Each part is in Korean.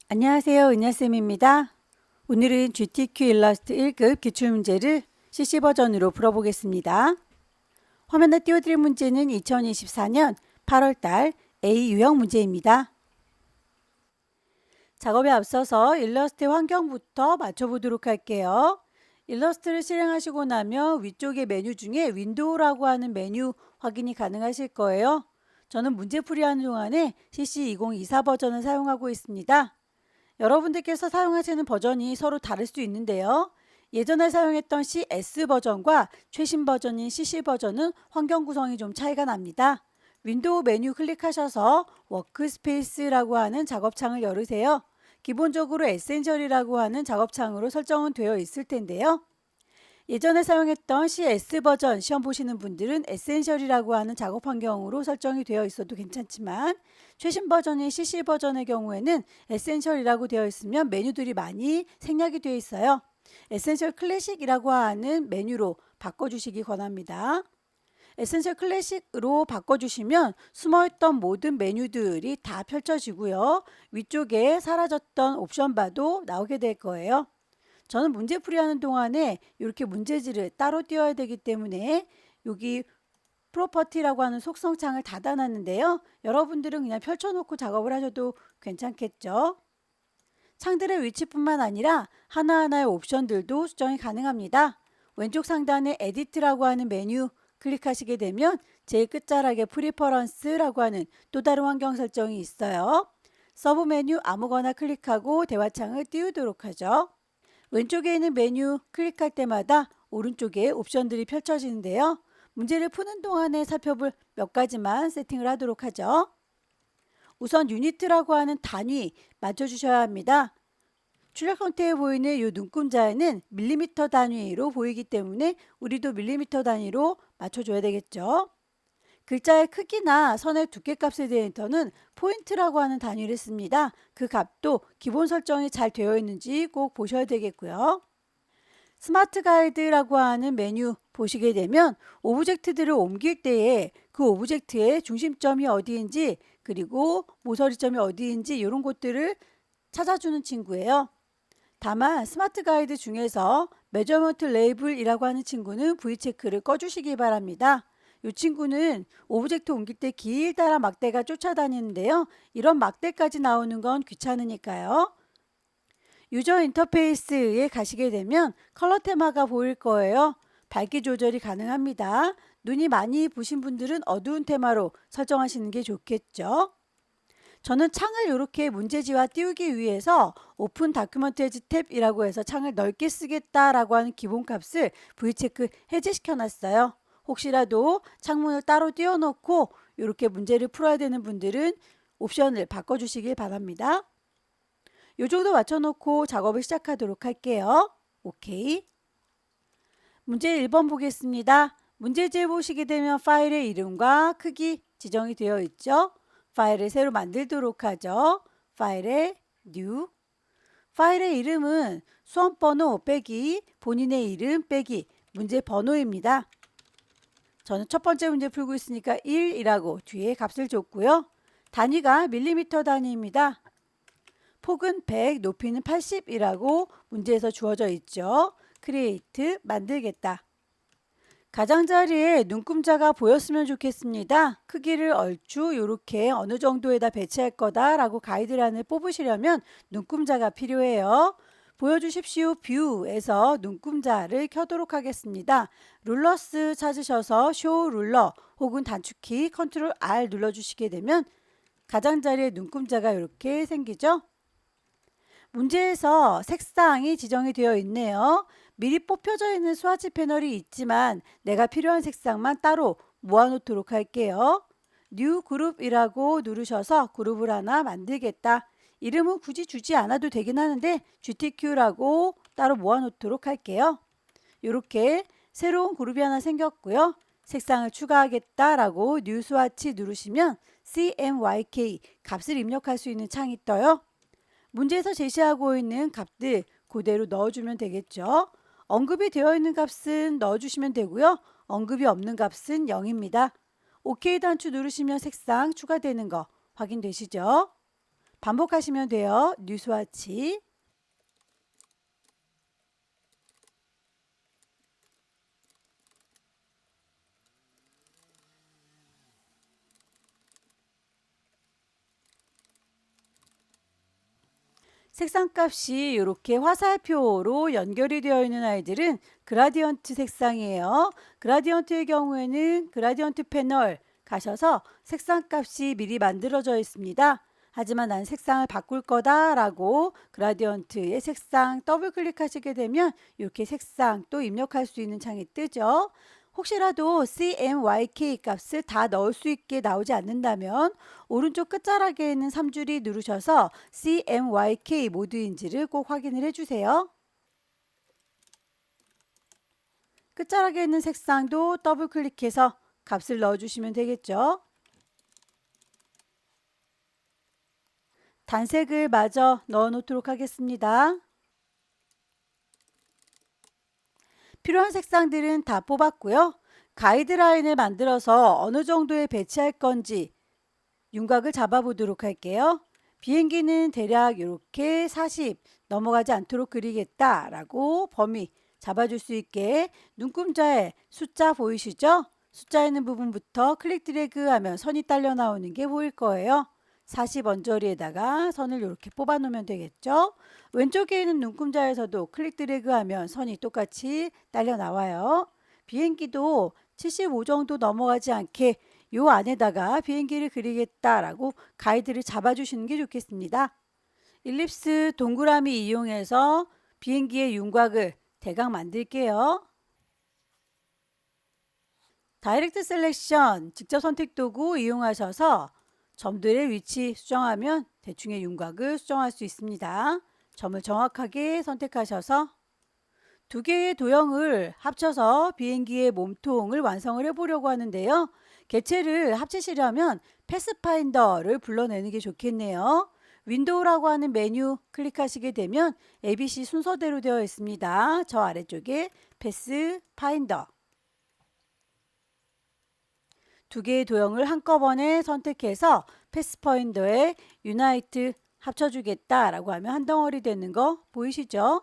안녕하세요. 은하쌤입니다. 오늘은 GTQ 일러스트 1급 기출문제를 CC 버전으로 풀어보겠습니다. 화면에 띄워드릴 문제는 2024년 8월달 A 유형 문제입니다. 작업에 앞서서 일러스트 환경부터 맞춰보도록 할게요. 일러스트를 실행하시고 나면 위쪽의 메뉴 중에 윈도우라고 하는 메뉴 확인이 가능하실 거예요. 저는 문제풀이하는 동안에 CC 2024 버전을 사용하고 있습니다. 여러분들께서 사용하시는 버전이 서로 다를 수 있는데요. 예전에 사용했던 CS 버전과 최신 버전인 CC 버전은 환경 구성이 좀 차이가 납니다. 윈도우 메뉴 클릭하셔서 워크스페이스라고 하는 작업창을 열으세요. 기본적으로 에센셜이라고 하는 작업창으로 설정은 되어 있을 텐데요. 예전에 사용했던 CS 버전 시험 보시는 분들은 에센셜이라고 하는 작업 환경으로 설정이 되어 있어도 괜찮지만 최신 버전인 CC 버전의 경우에는 에센셜이라고 되어 있으면 메뉴들이 많이 생략이 되어 있어요. 에센셜 클래식이라고 하는 메뉴로 바꿔주시기 권합니다. 에센셜 클래식으로 바꿔주시면 숨어있던 모든 메뉴들이 다 펼쳐지고요. 위쪽에 사라졌던 옵션 바도 나오게 될 거예요. 저는 문제풀이하는 동안에 이렇게 문제지를 따로 띄워야 되기 때문에 여기 프로퍼티라고 하는 속성창을 닫아놨는데요. 여러분들은 그냥 펼쳐놓고 작업을 하셔도 괜찮겠죠. 창들의 위치뿐만 아니라 하나하나의 옵션들도 수정이 가능합니다. 왼쪽 상단에 에디트라고 하는 메뉴 클릭하시게 되면 제일 끝자락에 프리퍼런스라고 하는 또 다른 환경 설정이 있어요. 서브 메뉴 아무거나 클릭하고 대화창을 띄우도록 하죠. 왼쪽에 있는 메뉴 클릭할 때마다 오른쪽에 옵션들이 펼쳐지는데요. 문제를 푸는 동안에 살펴볼 몇 가지만 세팅을 하도록 하죠. 우선 유니트라고 하는 단위 맞춰주셔야 합니다. 출력 형태에 보이는 이 눈금자에는 밀리미터 단위로 보이기 때문에 우리도 밀리미터 단위로 맞춰줘야 되겠죠. 글자의 크기나 선의 두께 값에 대해서는 포인트라고 하는 단위를 씁니다. 그 값도 기본 설정이 잘 되어 있는지 꼭 보셔야 되겠고요. 스마트 가이드라고 하는 메뉴 보시게 되면 오브젝트들을 옮길 때에 그 오브젝트의 중심점이 어디인지 그리고 모서리점이 어디인지 이런 것들을 찾아주는 친구예요. 다만 스마트 가이드 중에서 메저먼트 레이블이라고 하는 친구는 V체크를 꺼주시기 바랍니다. 이 친구는 오브젝트 옮길 때 길다란 막대가 쫓아다니는데요. 이런 막대까지 나오는 건 귀찮으니까요. 유저 인터페이스에 가시게 되면 컬러 테마가 보일 거예요. 밝기 조절이 가능합니다. 눈이 많이 부신 분들은 어두운 테마로 설정하시는 게 좋겠죠. 저는 창을 이렇게 문제지와 띄우기 위해서 오픈 다큐먼테이지 탭이라고 해서 창을 넓게 쓰겠다라고 하는 기본값을 V체크 해제시켜 놨어요. 혹시라도 창문을 따로 띄워놓고 이렇게 문제를 풀어야 되는 분들은 옵션을 바꿔주시길 바랍니다. 이 정도 맞춰놓고 작업을 시작하도록 할게요. 오케이. 문제 1번 보겠습니다. 문제지에 보시게 되면 파일의 이름과 크기 지정이 되어 있죠. 파일을 새로 만들도록 하죠. 파일에 New. 파일의 이름은 수험번호 빼기 본인의 이름 빼기 문제 번호입니다. 저는 첫 번째 문제 풀고 있으니까 1이라고 뒤에 값을 줬고요. 단위가 밀리미터 단위입니다. 폭은 100, 높이는 80이라고 문제에서 주어져 있죠. 크리에이트, 만들겠다. 가장자리에 눈금자가 보였으면 좋겠습니다. 크기를 얼추 이렇게 어느 정도에다 배치할 거다라고 가이드라인을 뽑으시려면 눈금자가 필요해요. 보여주십시오. 뷰에서 눈금자를 켜도록 하겠습니다. 룰러스 찾으셔서 쇼 룰러 혹은 단축키 컨트롤 R 눌러주시게 되면 가장자리에 눈금자가 이렇게 생기죠. 문제에서 색상이 지정이 되어 있네요. 미리 뽑혀져 있는 스와치 패널이 있지만 내가 필요한 색상만 따로 모아놓도록 할게요. 뉴 그룹이라고 누르셔서 그룹을 하나 만들겠다. 이름은 굳이 주지 않아도 되긴 하는데 GTQ라고 따로 모아놓도록 할게요. 이렇게 새로운 그룹이 하나 생겼고요. 색상을 추가하겠다라고 뉴 스와치 누르시면 CMYK 값을 입력할 수 있는 창이 떠요. 문제에서 제시하고 있는 값들 그대로 넣어주면 되겠죠. 언급이 되어 있는 값은 넣어주시면 되고요. 언급이 없는 값은 0입니다. OK 단추 누르시면 색상 추가되는 거 확인되시죠? 반복하시면 돼요. 뉴스와치. 색상값이 이렇게 화살표로 연결이 되어 있는 아이들은 그라디언트 색상이에요. 그라디언트의 경우에는 그라디언트 패널 가셔서 색상값이 미리 만들어져 있습니다. 하지만 난 색상을 바꿀 거다 라고 그라디언트의 색상 더블 클릭하시게 되면 이렇게 색상 또 입력할 수 있는 창이 뜨죠. 혹시라도 CMYK 값을 다 넣을 수 있게 나오지 않는다면 오른쪽 끝자락에 있는 3줄이 누르셔서 CMYK 모드인지를 꼭 확인을 해주세요. 끝자락에 있는 색상도 더블 클릭해서 값을 넣어주시면 되겠죠. 단색을 마저 넣어 놓도록 하겠습니다. 필요한 색상들은 다 뽑았고요. 가이드라인을 만들어서 어느 정도에 배치할 건지 윤곽을 잡아보도록 할게요. 비행기는 대략 이렇게 40 넘어가지 않도록 그리겠다라고 범위 잡아줄 수 있게 눈금자에 숫자 보이시죠? 숫자 있는 부분부터 클릭 드래그 하면 선이 딸려 나오는 게 보일 거예요. 40 언저리에다가 선을 이렇게 뽑아 놓으면 되겠죠. 왼쪽에 있는 눈금자에서도 클릭 드래그 하면 선이 똑같이 딸려 나와요. 비행기도 75 정도 넘어가지 않게 요 안에다가 비행기를 그리겠다라고 가이드를 잡아주시는 게 좋겠습니다. 일립스 동그라미 이용해서 비행기의 윤곽을 대강 만들게요. 다이렉트 셀렉션 직접 선택 도구 이용하셔서 점들의 위치 수정하면 대충의 윤곽을 수정할 수 있습니다. 점을 정확하게 선택하셔서 두 개의 도형을 합쳐서 비행기의 몸통을 완성을 해보려고 하는데요. 개체를 합치시려면 패스파인더를 불러내는 게 좋겠네요. 윈도우라고 하는 메뉴 클릭하시게 되면 ABC 순서대로 되어 있습니다. 저 아래쪽에 패스파인더 두 개의 도형을 한꺼번에 선택해서 패스파인더에 유나이트 합쳐주겠다라고 하면 한 덩어리 되는 거 보이시죠?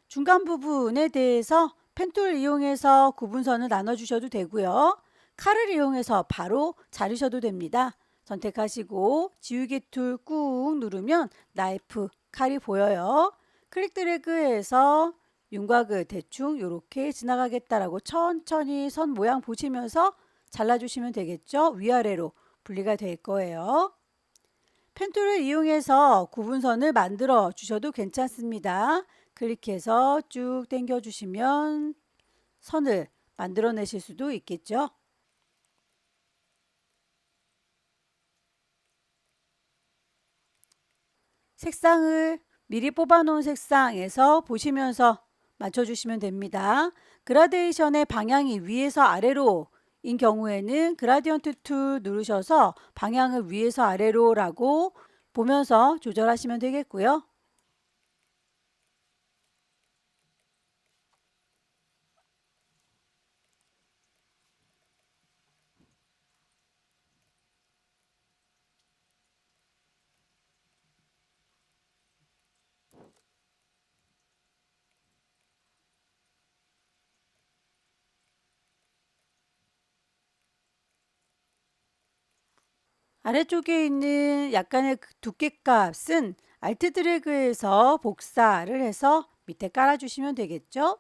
중간 부분에 대해서 펜툴 이용해서 구분선을 나눠주셔도 되고요. 칼을 이용해서 바로 자르셔도 됩니다. 선택하시고 지우개 툴 꾹 누르면 나이프 칼이 보여요. 클릭 드래그해서 윤곽을 대충 이렇게 지나가겠다라고 천천히 선 모양 보시면서 잘라주시면 되겠죠. 위아래로 분리가 될 거예요. 펜툴을 이용해서 구분선을 만들어 주셔도 괜찮습니다. 클릭해서 쭉 당겨 주시면 선을 만들어내실 수도 있겠죠. 색상을 미리 뽑아놓은 색상에서 보시면서 맞춰주시면 됩니다. 그라데이션의 방향이 위에서 아래로 인 경우에는 그라디언트 툴 누르셔서 방향을 위에서 아래로 라고 보면서 조절하시면 되겠고요. 아래쪽에 있는 약간의 두께값은 알트 드래그해서 복사를 해서 밑에 깔아주시면 되겠죠.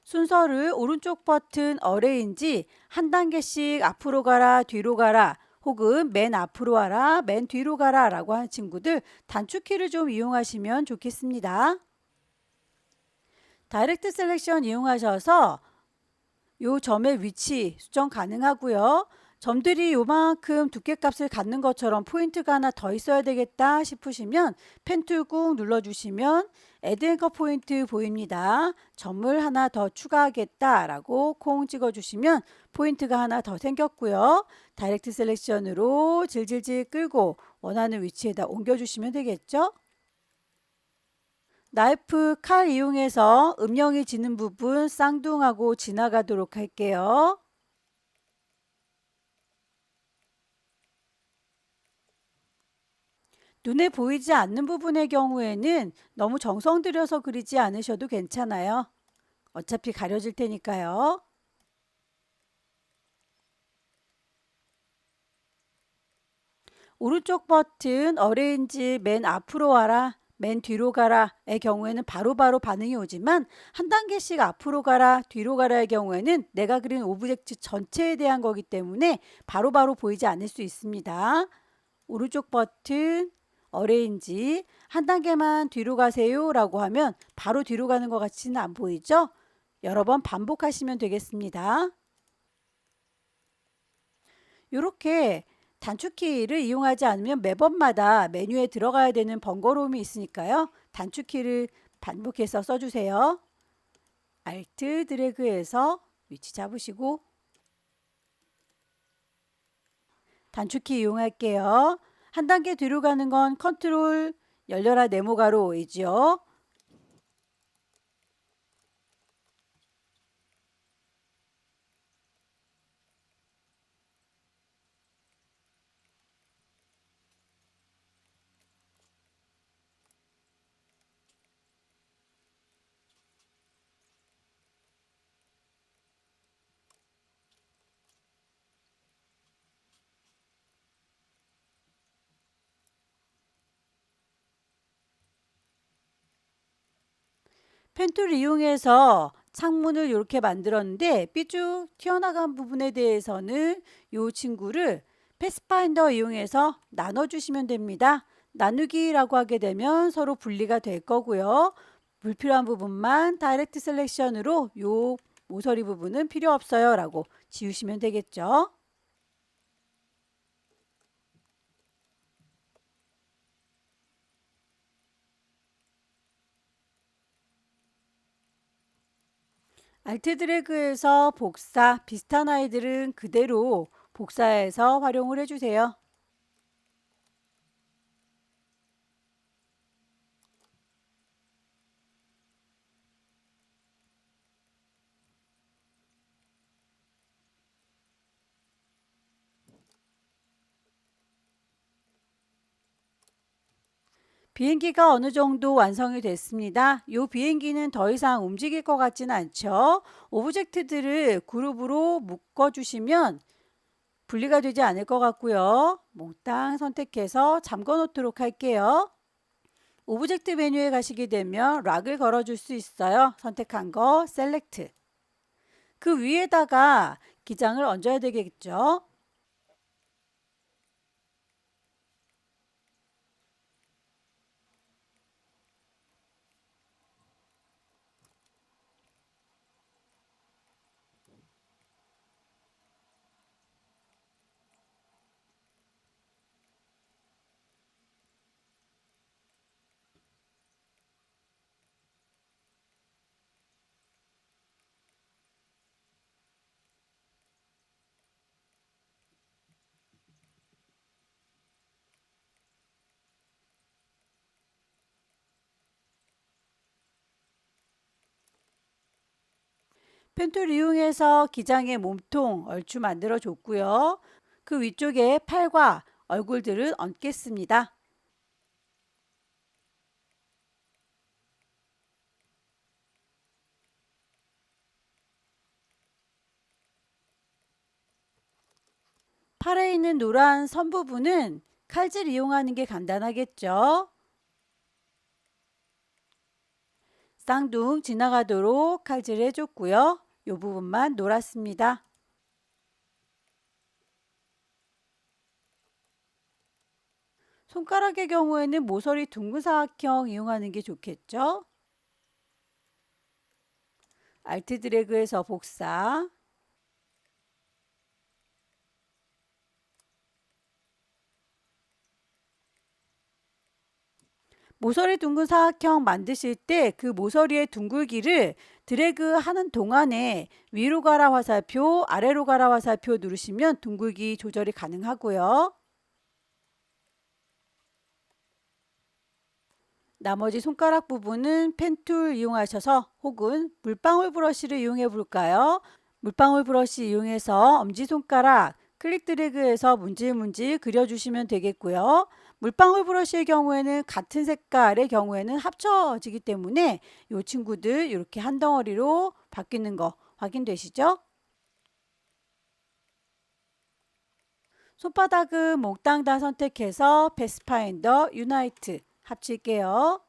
순서를 오른쪽 버튼 어레인지 한 단계씩 앞으로 가라 뒤로 가라 혹은 맨 앞으로 와라 맨 뒤로 가라 라고 하는 친구들 단축키를 좀 이용하시면 좋겠습니다. 다이렉트 셀렉션 이용하셔서 요 점의 위치 수정 가능하고요. 점들이 요만큼 두께값을 갖는 것처럼 포인트가 하나 더 있어야 되겠다 싶으시면 펜툴 꾹 눌러주시면 애드 앵커 포인트 보입니다. 점을 하나 더 추가하겠다 라고 콩 찍어주시면 포인트가 하나 더 생겼고요. 다이렉트 셀렉션으로 질질질 끌고 원하는 위치에다 옮겨주시면 되겠죠. 나이프, 칼 이용해서 음영이 지는 부분 쌍둥하고 지나가도록 할게요. 눈에 보이지 않는 부분의 경우에는 너무 정성 들여서 그리지 않으셔도 괜찮아요. 어차피 가려질 테니까요. 오른쪽 버튼 어레인지 맨 앞으로 와라, 맨 뒤로 가라의 경우에는 바로바로 반응이 오지만 한 단계씩 앞으로 가라, 뒤로 가라의 경우에는 내가 그린 오브젝트 전체에 대한 거기 때문에 바로바로 보이지 않을 수 있습니다. 오른쪽 버튼 어레인지 한 단계만 뒤로 가세요 라고 하면 바로 뒤로 가는 것 같지는 안 보이죠? 여러 번 반복하시면 되겠습니다. 이렇게 단축키를 이용하지 않으면 매번마다 메뉴에 들어가야 되는 번거로움이 있으니까요. 단축키를 반복해서 써주세요. Alt 드래그해서 위치 잡으시고 단축키 이용할게요. 한 단계 뒤로 가는 건 컨트롤 열려라 네모가로이지요. 펜툴 이용해서 창문을 이렇게 만들었는데 삐쭉 튀어나간 부분에 대해서는 이 친구를 패스파인더 이용해서 나눠주시면 됩니다. 나누기라고 하게 되면 서로 분리가 될 거고요. 불필요한 부분만 다이렉트 셀렉션으로 이 모서리 부분은 필요 없어요 라고 지우시면 되겠죠. 알트 드래그에서 복사, 비슷한 아이들은 그대로 복사해서 활용을 해주세요. 비행기가 어느 정도 완성이 됐습니다. 이 비행기는 더 이상 움직일 것 같지는 않죠. 오브젝트들을 그룹으로 묶어주시면 분리가 되지 않을 것 같고요. 몽땅 선택해서 잠궈 놓도록 할게요. 오브젝트 메뉴에 가시게 되면 락을 걸어줄 수 있어요. 선택한 거 셀렉트. 그 위에다가 기장을 얹어야 되겠죠. 펜툴 이용해서 기장의 몸통 얼추 만들어 줬고요. 그 위쪽에 팔과 얼굴들을 얹겠습니다. 팔에 있는 노란 선 부분은 칼질 이용하는 게 간단하겠죠. 쌍둥 지나가도록 칼질 해줬고요. 이 부분만 놀았습니다. 손가락의 경우에는 모서리 둥근 사각형 이용하는 게 좋겠죠. 알트 드래그해서 복사. 모서리 둥근 사각형 만드실 때 그 모서리의 둥글기를 드래그 하는 동안에 위로 가라 화살표, 아래로 가라 화살표 누르시면 둥글기 조절이 가능하고요. 나머지 손가락 부분은 펜툴 이용하셔서 혹은 물방울 브러쉬를 이용해 볼까요? 물방울 브러쉬 이용해서 엄지손가락 클릭 드래그해서 문질문질 그려주시면 되겠고요. 물방울 브러쉬의 경우에는 같은 색깔의 경우에는 합쳐지기 때문에 이 친구들 이렇게 한 덩어리로 바뀌는 거 확인되시죠? 손바닥은 몽땅 다 선택해서 패스파인더 유나이트 합칠게요.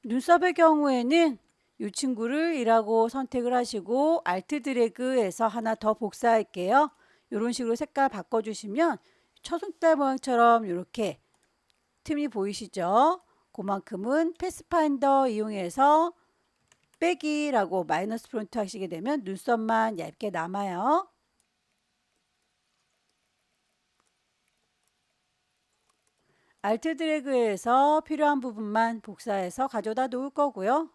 눈썹의 경우에는 이 친구를 1하고 선택을 하시고 알트 드래그해서 하나 더 복사할게요. 이런 식으로 색깔 바꿔주시면 초승달 모양처럼 이렇게 틈이 보이시죠? 그만큼은 패스파인더 이용해서 빼기라고 마이너스 프론트 하시게 되면 눈썹만 얇게 남아요. 알트 드래그해서 필요한 부분만 복사해서 가져다 놓을 거고요.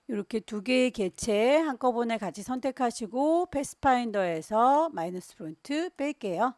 이렇게 두 개의 개체 한꺼번에 같이 선택하시고 패스파인더에서 마이너스 프론트 뺄게요.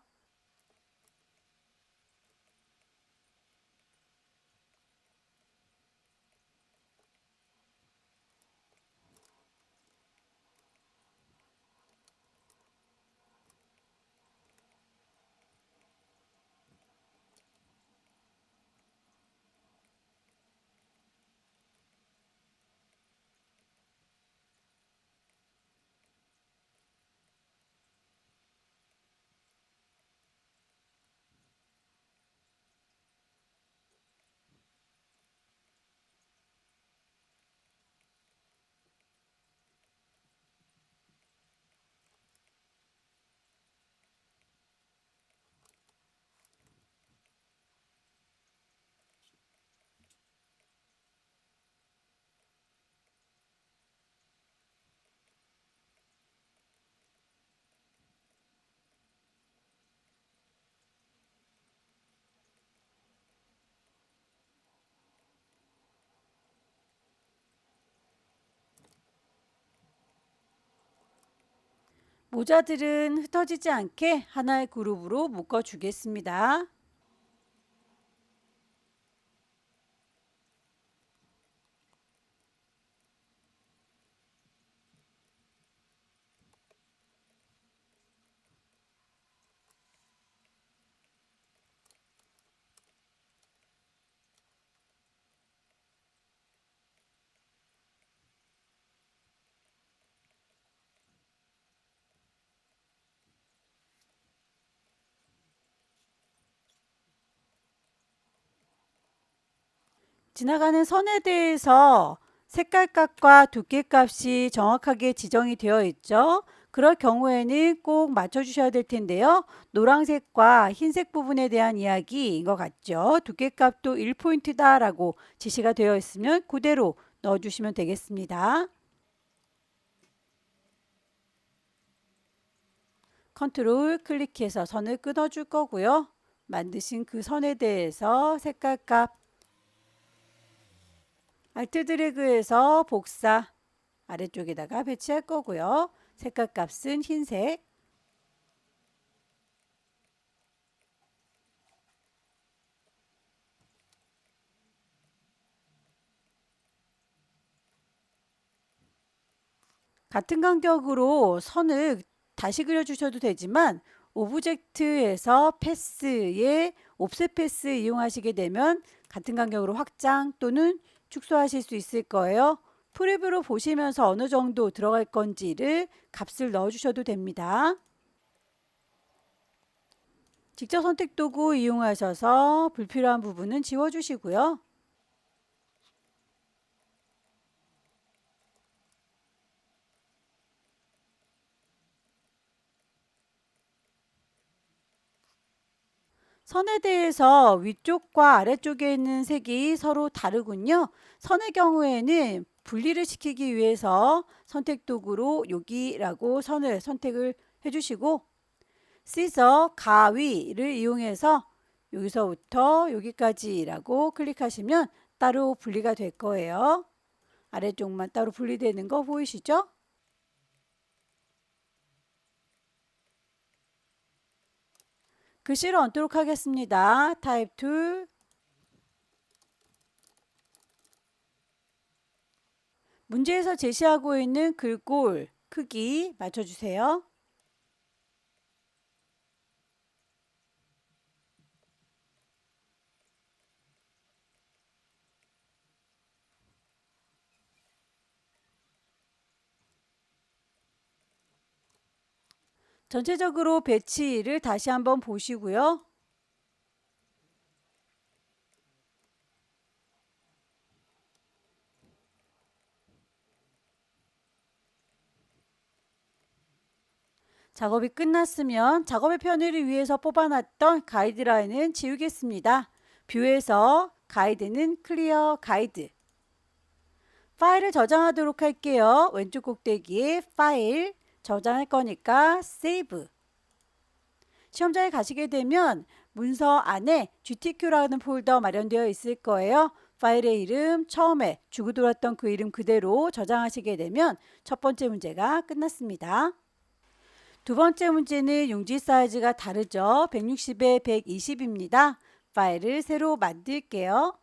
모자들은 흩어지지 않게 하나의 그룹으로 묶어 주겠습니다. 지나가는 선에 대해서 색깔값과 두께값이 정확하게 지정이 되어 있죠. 그럴 경우에는 꼭 맞춰주셔야 될 텐데요. 노란색과 흰색 부분에 대한 이야기인 것 같죠. 두께값도 1포인트다 라고 지시가 되어 있으면 그대로 넣어주시면 되겠습니다. 컨트롤 클릭해서 선을 끊어줄 거고요. 만드신 그 선에 대해서 색깔값 알트 드래그해서 복사 아래쪽에다가 배치할 거고요. 색깔 값은 흰색. 같은 간격으로 선을 다시 그려주셔도 되지만 오브젝트에서 패스에 옵셋 패스 이용하시게 되면 같은 간격으로 확장 또는 축소하실 수 있을 거예요. 프리뷰로 보시면서 어느 정도 들어갈 건지를 값을 넣어 주셔도 됩니다. 직접 선택 도구 이용하셔서 불필요한 부분은 지워 주시고요. 선에 대해서 위쪽과 아래쪽에 있는 색이 서로 다르군요. 선의 경우에는 분리를 시키기 위해서 선택 도구로 여기라고 선을 선택을 해주시고 시저 가위를 이용해서 여기서부터 여기까지라고 클릭하시면 따로 분리가 될 거예요. 아래쪽만 따로 분리되는 거 보이시죠? 글씨를 얹도록 하겠습니다. 타입 툴, 문제에서 제시하고 있는 글꼴 크기 맞춰주세요. 전체적으로 배치를 다시 한번 보시고요. 작업이 끝났으면 작업의 편의를 위해서 뽑아놨던 가이드라인은 지우겠습니다. 뷰에서 가이드는 클리어 가이드. 파일을 저장하도록 할게요. 왼쪽 꼭대기에 파일 저장할 거니까 세이브. 시험장에 가시게 되면 문서 안에 GTQ라는 폴더 마련되어 있을 거예요. 파일의 이름 처음에 주고 들어왔던 그 이름 그대로 저장하시게 되면 첫 번째 문제가 끝났습니다. 두 번째 문제는 용지 사이즈가 다르죠. 160에 120입니다. 파일을 새로 만들게요.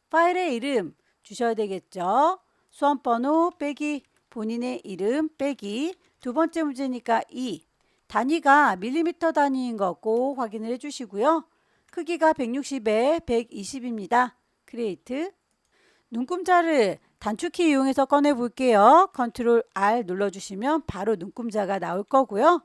파일의 이름 주셔야 되겠죠. 수험번호 빼기 본인의 이름 빼기 두 번째 문제니까 2 단위가 밀리미터 단위인 거 꼭 확인을 해주시고요. 크기가 160에 120입니다. 크리에이트 눈금자를 단축키 이용해서 꺼내 볼게요. 컨트롤 R 눌러주시면 바로 눈금자가 나올 거고요.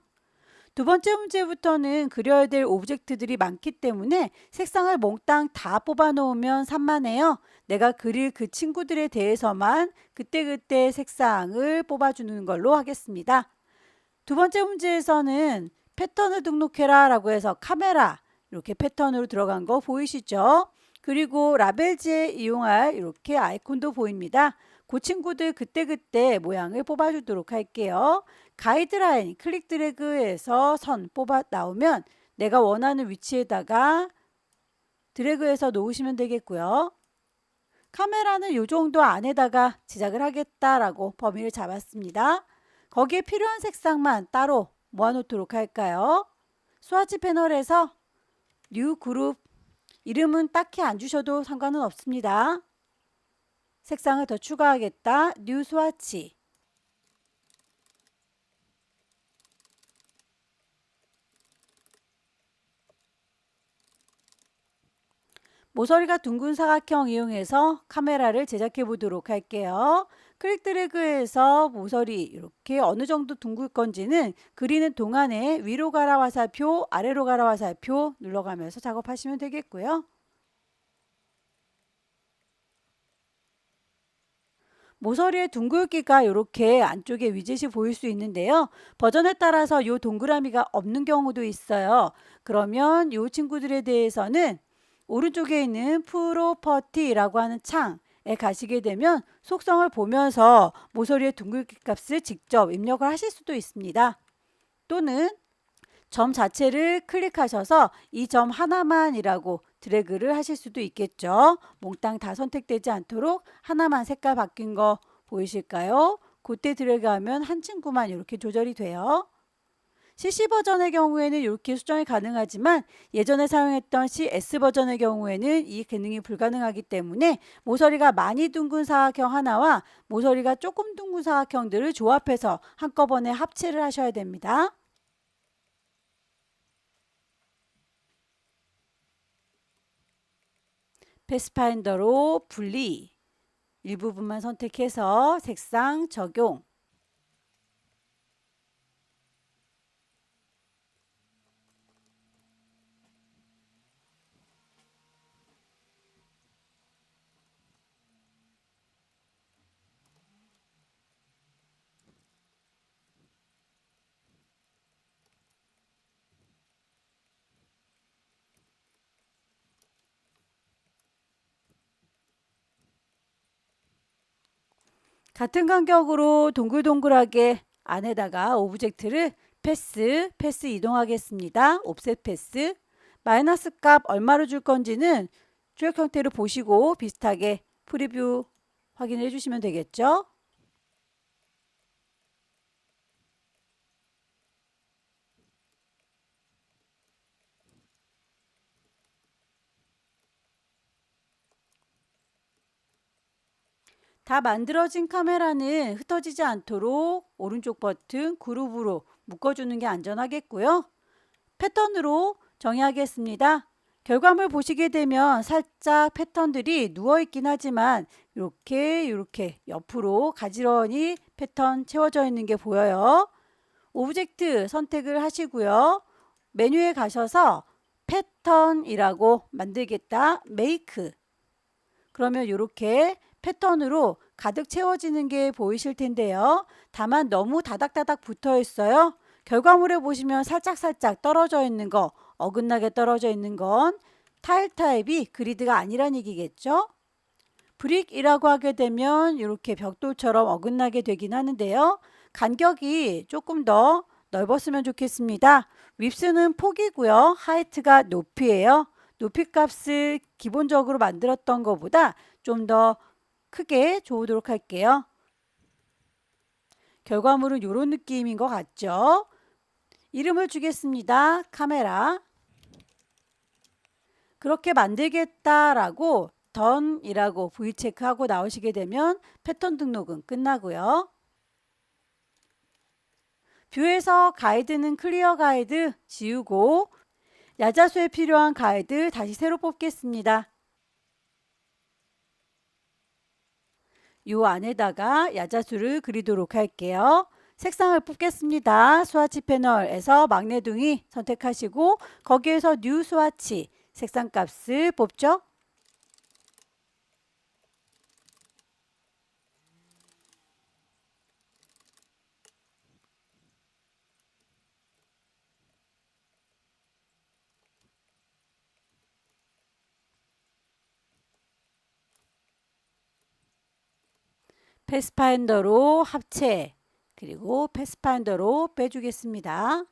두 번째 문제부터는 그려야 될 오브젝트들이 많기 때문에 색상을 몽땅 다 뽑아 놓으면 산만해요. 내가 그릴 그 친구들에 대해서만 그때그때 색상을 뽑아주는 걸로 하겠습니다. 두 번째 문제에서는 패턴을 등록해라 라고 해서 카메라 이렇게 패턴으로 들어간 거 보이시죠? 그리고 라벨지에 이용할 이렇게 아이콘도 보입니다. 그 친구들 그때그때 모양을 뽑아주도록 할게요. 가이드라인 클릭 드래그해서 선 뽑아 나오면 내가 원하는 위치에다가 드래그해서 놓으시면 되겠고요. 카메라는 이 정도 안에다가 제작을 하겠다라고 범위를 잡았습니다. 거기에 필요한 색상만 따로 모아놓도록 할까요? 스와치 패널에서 뉴 그룹 이름은 딱히 안 주셔도 상관은 없습니다. 색상을 더 추가하겠다. 뉴 스와치. 모서리가 둥근 사각형 이용해서 카메라를 제작해 보도록 할게요. 클릭 드래그해서 모서리 이렇게 어느 정도 둥글 건지는 그리는 동안에 위로 가라 화살표, 아래로 가라 화살표 눌러가면서 작업하시면 되겠고요. 모서리의 둥글기가 이렇게 안쪽에 위젯이 보일 수 있는데요. 버전에 따라서 이 동그라미가 없는 경우도 있어요. 그러면 이 친구들에 대해서는 오른쪽에 있는 프로퍼티라고 하는 창에 가시게 되면 속성을 보면서 모서리의 둥글기 값을 직접 입력을 하실 수도 있습니다. 또는 점 자체를 클릭하셔서 이 점 하나만이라고 드래그를 하실 수도 있겠죠. 몽땅 다 선택되지 않도록 하나만 색깔 바뀐 거 보이실까요? 그때 드래그하면 한 친구만 이렇게 조절이 돼요. CC 버전의 경우에는 이렇게 수정이 가능하지만 예전에 사용했던 CS 버전의 경우에는 이 기능이 불가능하기 때문에 모서리가 많이 둥근 사각형 하나와 모서리가 조금 둥근 사각형들을 조합해서 한꺼번에 합체를 하셔야 됩니다. 패스파인더로 분리 일부분만 선택해서 색상 적용. 같은 간격으로 동글동글하게 안에다가 오브젝트를 패스 이동하겠습니다. 옵셋 패스. 마이너스 값 얼마로 줄 건지는 출력 형태를 보시고 비슷하게 프리뷰 확인해 주시면 되겠죠. 다 만들어진 카메라는 흩어지지 않도록 오른쪽 버튼 그룹으로 묶어주는 게 안전하겠고요. 패턴으로 정의하겠습니다. 결과물 보시게 되면 살짝 패턴들이 누워있긴 하지만 이렇게 옆으로 가지런히 패턴 채워져 있는 게 보여요. 오브젝트 선택을 하시고요. 메뉴에 가셔서 패턴이라고 만들겠다. 메이크. 그러면 이렇게 패턴으로 가득 채워지는 게 보이실 텐데요. 다만 너무 다닥다닥 붙어 있어요. 결과물에 보시면 살짝살짝 떨어져 있는 거, 어긋나게 떨어져 있는 건 타일 타입이 그리드가 아니란 얘기겠죠. 브릭이라고 하게 되면 이렇게 벽돌처럼 어긋나게 되긴 하는데요. 간격이 조금 더 넓었으면 좋겠습니다. 윕스는 폭이고요. 하이트가 높이예요. 높이 값을 기본적으로 만들었던 것보다 좀 더 크게 줘보도록 할게요. 결과물은 이런 느낌인 것 같죠? 이름을 주겠습니다. 카메라. 그렇게 만들겠다라고 done이라고 V체크하고 나오시게 되면 패턴 등록은 끝나고요. 뷰에서 가이드는 클리어 가이드 지우고 야자수에 필요한 가이드 다시 새로 뽑겠습니다. 이 안에다가 야자수를 그리도록 할게요. 색상을 뽑겠습니다. 스와치 패널에서 magne둥이 선택하시고 거기에서 뉴 스와치 색상 값을 뽑죠. 패스파인더로 합체 그리고 패스파인더로 빼주겠습니다.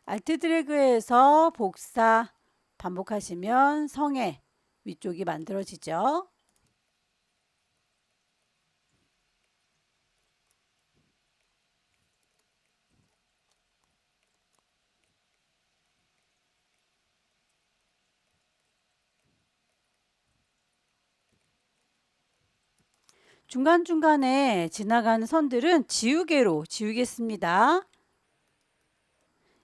알트 드래그해서 복사 반복하시면 성의 위쪽이 만들어지죠. 중간중간에 지나가는 선들은 지우개로 지우겠습니다.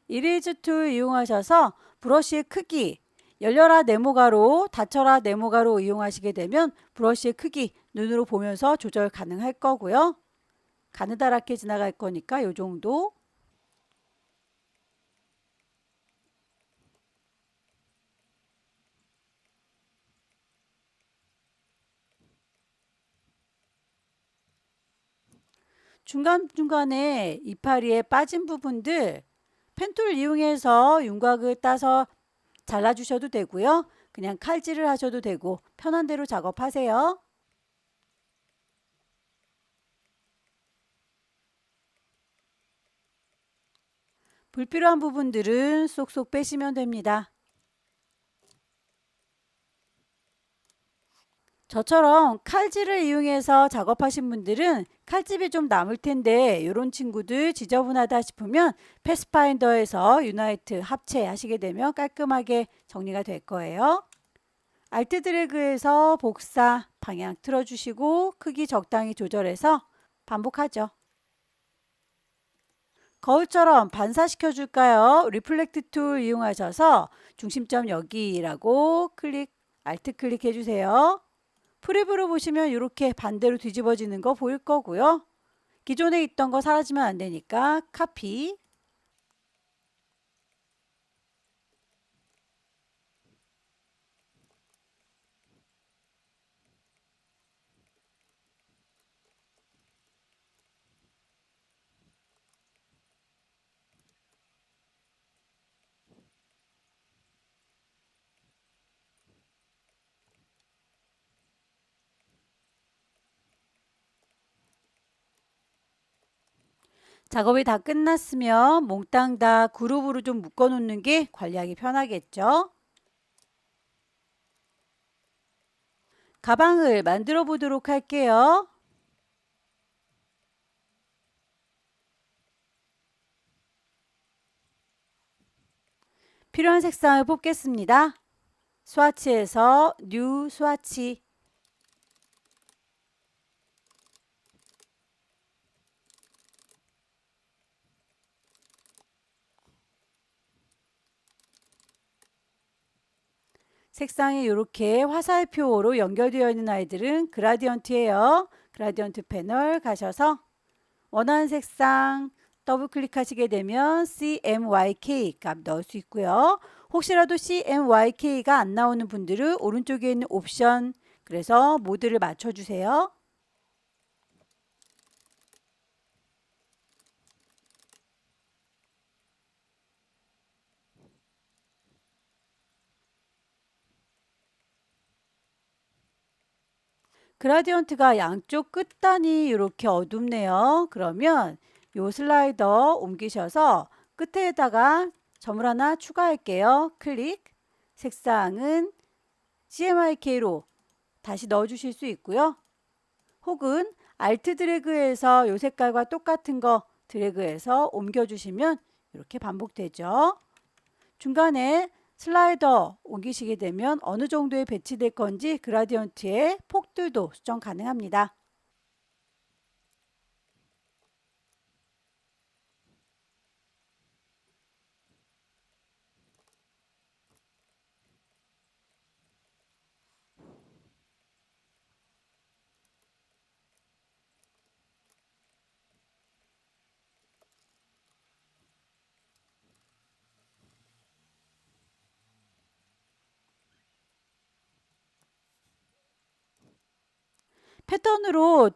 이레이즈 툴 이용하셔서 브러쉬의 크기, 열려라 네모가로, 닫혀라 네모가로 이용하시게 되면 브러쉬의 크기 눈으로 보면서 조절 가능할 거고요. 가느다랗게 지나갈 거니까 이 정도. 중간중간에 이파리에 빠진 부분들 펜툴 이용해서 윤곽을 따서 잘라주셔도 되고요. 그냥 칼질을 하셔도 되고 편한 대로 작업하세요. 불필요한 부분들은 쏙쏙 빼시면 됩니다. 저처럼 칼질을 이용해서 작업하신 분들은 칼집이 좀 남을 텐데 이런 친구들 지저분하다 싶으면 패스파인더에서 유나이트 합체하시게 되면 깔끔하게 정리가 될 거예요. 알트 드래그해서 복사 방향 틀어주시고 크기 적당히 조절해서 반복하죠. 거울처럼 반사시켜 줄까요? 리플렉트 툴 이용하셔서 중심점 여기라고 알트 클릭해 주세요. 프리뷰로 보시면 이렇게 반대로 뒤집어지는 거 보일 거고요. 기존에 있던 거 사라지면 안 되니까 카피. 작업이 다 끝났으면 몽땅 다 그룹으로 좀 묶어 놓는 게 관리하기 편하겠죠. 가방을 만들어 보도록 할게요. 필요한 색상을 뽑겠습니다. 스와치에서 뉴 스와치. 색상이 이렇게 화살표로 연결되어 있는 아이들은 그라디언트예요. 그라디언트 패널 가셔서 원하는 색상 더블 클릭하시게 되면 CMYK 값 넣을 수 있고요. 혹시라도 CMYK가 안 나오는 분들은 오른쪽에 있는 옵션, 그래서 모드를 맞춰주세요. 그라디언트가 양쪽 끝단이 이렇게 어둡네요. 그러면 요 슬라이더 옮기셔서 끝에다가 점을 하나 추가할게요. 클릭. 색상은 CMYK로 다시 넣어 주실 수 있고요. 혹은 Alt 드래그해서 요 색깔과 똑같은 거 드래그해서 옮겨 주시면 이렇게 반복되죠. 중간에 슬라이더 옮기시게 되면 어느 정도에 배치될 건지 그라디언트의 폭들도 수정 가능합니다. 패턴으로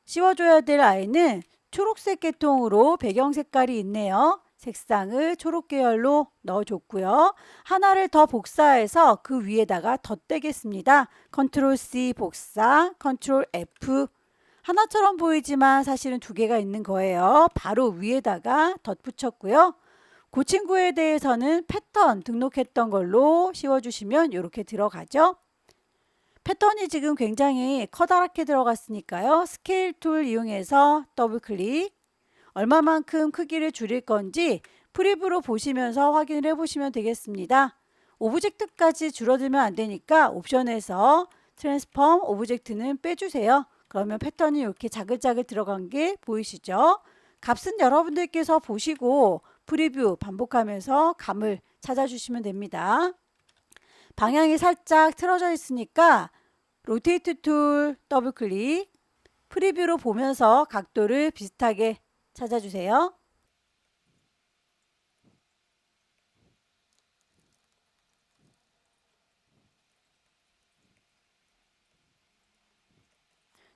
씌워줘야 될 아이는 초록색 계통으로 배경 색깔이 있네요. 색상을 초록 계열로 넣어줬고요. 하나를 더 복사해서 그 위에다가 덧대겠습니다. 컨트롤 C 복사, 컨트롤 F. 하나처럼 보이지만 사실은 두 개가 있는 거예요. 바로 위에다가 덧붙였고요. 그 친구에 대해서는 패턴 등록했던 걸로 씌워주시면 이렇게 들어가죠. 패턴이 지금 굉장히 커다랗게 들어갔으니까요. 스케일 툴 이용해서 더블 클릭. 얼마만큼 크기를 줄일 건지 프리뷰로 보시면서 확인을 해 보시면 되겠습니다. 오브젝트까지 줄어들면 안 되니까 옵션에서 트랜스폼 오브젝트는 빼주세요. 그러면 패턴이 이렇게 자글자글 들어간 게 보이시죠? 값은 여러분들께서 보시고 프리뷰 반복하면서 감을 찾아주시면 됩니다. 방향이 살짝 틀어져 있으니까 로테이트 툴 더블 클릭, 프리뷰로 보면서 각도를 비슷하게 찾아주세요.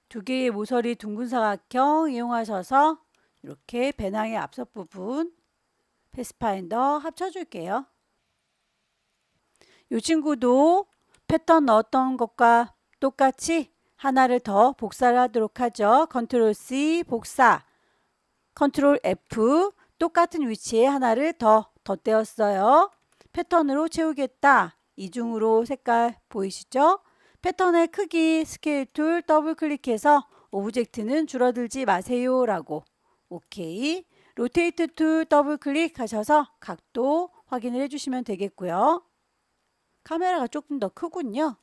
두 개의 모서리 둥근 사각형 이용하셔서 이렇게 배낭의 앞서 부분 패스파인더 합쳐줄게요. 이 친구도 패턴 넣었던 것과 똑같이 하나를 더 복사를 하도록 하죠. 컨트롤 C 복사, 컨트롤 F 똑같은 위치에 하나를 더 덧대었어요. 패턴으로 채우겠다. 이중으로 색깔 보이시죠? 패턴의 크기 스케일 툴 더블 클릭해서 오브젝트는 줄어들지 마세요 라고 오케이. 로테이트 툴 더블 클릭하셔서 각도 확인을 해주시면 되겠고요. 카메라가 조금 더 크군요.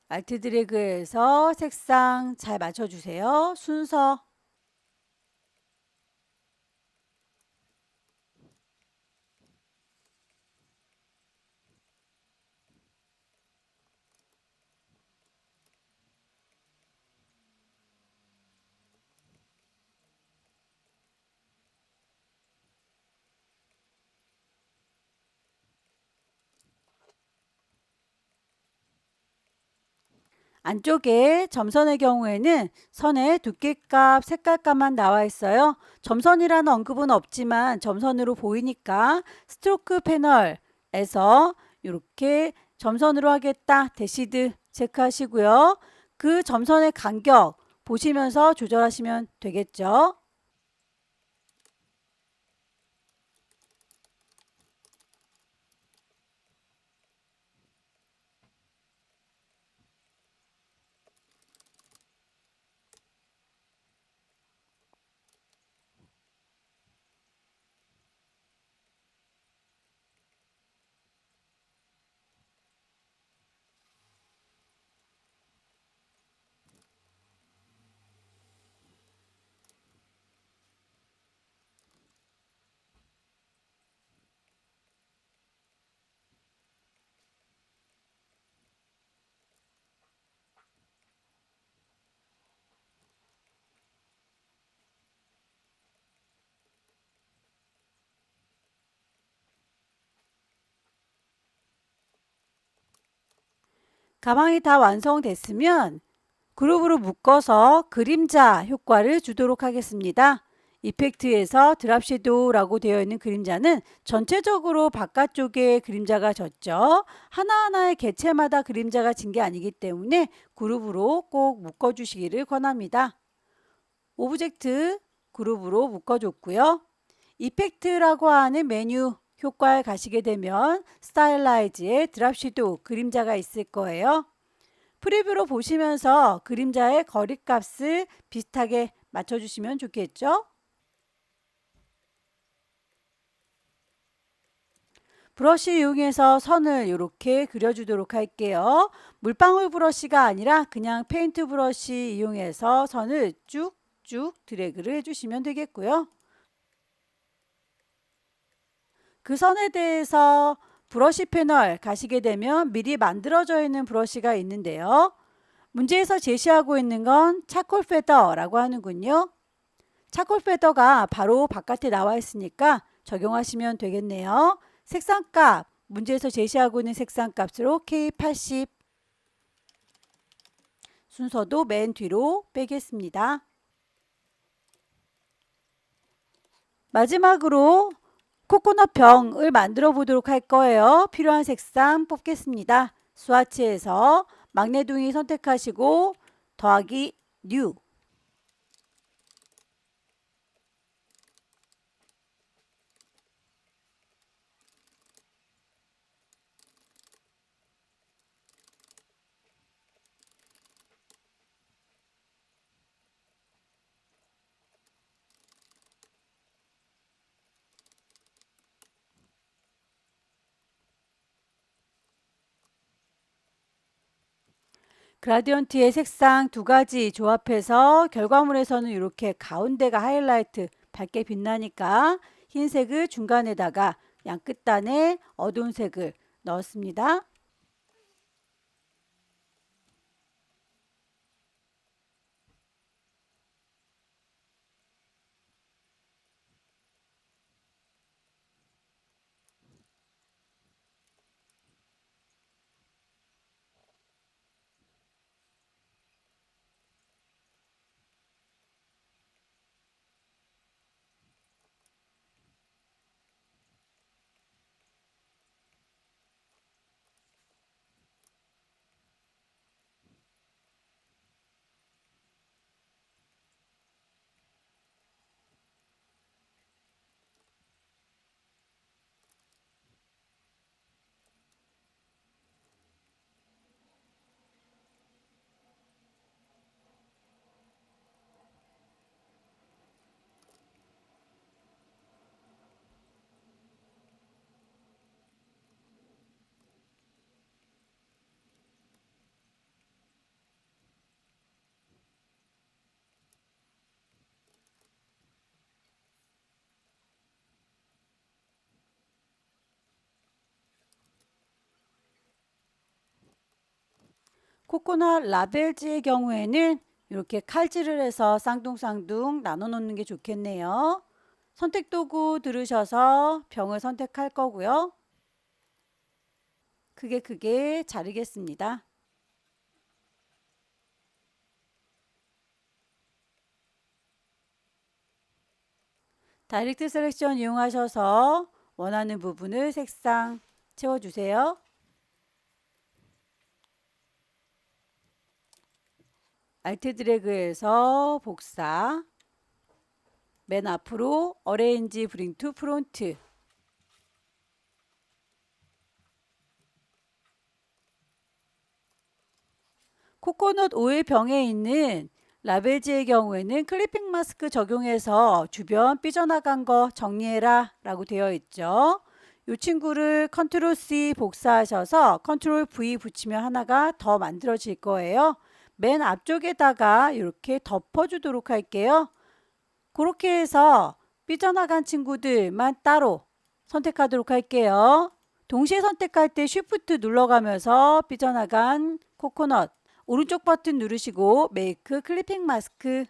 알트 드래그해서 색상 잘 맞춰주세요. 순서. 안쪽에 점선의 경우에는 선의 두께값, 색깔값만 나와 있어요. 점선이라는 언급은 없지만 점선으로 보이니까 스트로크 패널에서 이렇게 점선으로 하겠다 대시드 체크하시고요. 그 점선의 간격 보시면서 조절하시면 되겠죠. 가방이 다 완성됐으면 그룹으로 묶어서 그림자 효과를 주도록 하겠습니다. 이펙트에서 드랍 섀도우라고 되어 있는 그림자는 전체적으로 바깥쪽에 그림자가 졌죠. 하나하나의 개체마다 그림자가 진 게 아니기 때문에 그룹으로 꼭 묶어주시기를 권합니다. 오브젝트 그룹으로 묶어줬고요. 이펙트라고 하는 메뉴 효과에 가시게 되면 스타일라이즈에 드랍 섀도우 그림자가 있을 거예요. 프리뷰로 보시면서 그림자의 거리값을 비슷하게 맞춰주시면 좋겠죠. 브러쉬 이용해서 선을 이렇게 그려주도록 할게요. 물방울 브러쉬가 아니라 그냥 페인트 브러쉬 이용해서 선을 쭉쭉 드래그를 해주시면 되겠고요. 그 선에 대해서 브러쉬 패널 가시게 되면 미리 만들어져 있는 브러쉬가 있는데요. 문제에서 제시하고 있는 건 차콜 페더라고 하는군요. 차콜 페더가 바로 바깥에 나와 있으니까 적용하시면 되겠네요. 색상값, 문제에서 제시하고 있는 색상값으로 K80 순서도 맨 뒤로 빼겠습니다. 마지막으로 코코넛 병을 만들어 보도록 할 거예요. 필요한 색상 뽑겠습니다. 스와치에서 magne둥이 선택하시고 더하기 new. 그라디언트의 색상 두 가지 조합해서 결과물에서는 이렇게 가운데가 하이라이트 밝게 빛나니까 흰색을 중간에다가 양 끝단에 어두운 색을 넣었습니다. 코코넛 라벨지의 경우에는 이렇게 칼질을 해서 쌍둥쌍둥 나눠 놓는 게 좋겠네요. 선택 도구 들으셔서 병을 선택할 거고요. 크게 자르겠습니다. 다이렉트 셀렉션 이용하셔서 원하는 부분을 색상 채워주세요. 알트 드래그해서 복사, 맨 앞으로 어레인지 브링 투 프론트, 코코넛 오일 병에 있는 라벨지의 경우에는 클리핑 마스크 적용해서 주변 삐져나간 거 정리해라 라고 되어 있죠. 이 친구를 컨트롤 C 복사하셔서 컨트롤 V 붙이면 하나가 더 만들어질 거예요. 맨 앞쪽에다가 이렇게 덮어주도록 할게요. 그렇게 해서 삐져나간 친구들만 따로 선택하도록 할게요. 동시에 선택할 때 Shift 눌러가면서 삐져나간 코코넛 오른쪽 버튼 누르시고 메이크 클리핑 마스크.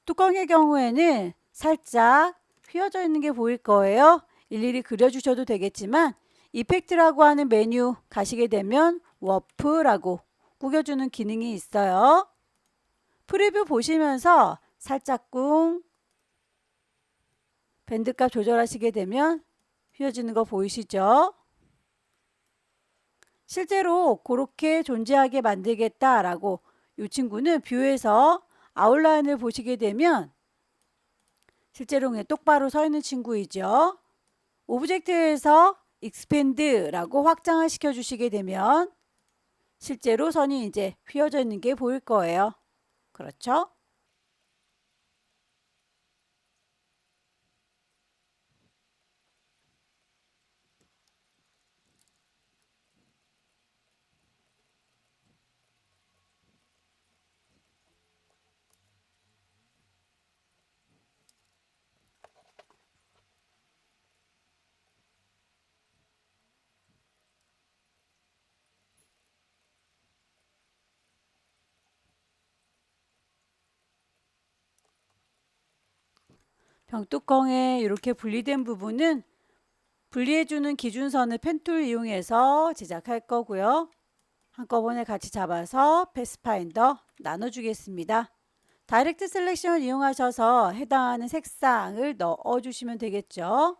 뚜껑의 경우에는 살짝 휘어져 있는 게 보일 거예요. 일일이 그려주셔도 되겠지만 이펙트라고 하는 메뉴 가시게 되면 워프라고 구겨주는 기능이 있어요. 프리뷰 보시면서 살짝쿵 밴드값 조절하시게 되면 휘어지는 거 보이시죠? 실제로 그렇게 존재하게 만들겠다라고 이 친구는 뷰에서 아웃라인을 보시게 되면 실제로 그냥 똑바로 서 있는 친구이죠. 오브젝트에서 expand라고 확장을 시켜 주시게 되면 실제로 선이 이제 휘어져 있는 게 보일 거예요. 그렇죠? 병뚜껑에 이렇게 분리된 부분은 분리해주는 기준선을 펜툴 이용해서 제작할 거고요. 한꺼번에 같이 잡아서 패스파인더 나눠주겠습니다. 다이렉트 셀렉션을 이용하셔서 해당하는 색상을 넣어주시면 되겠죠.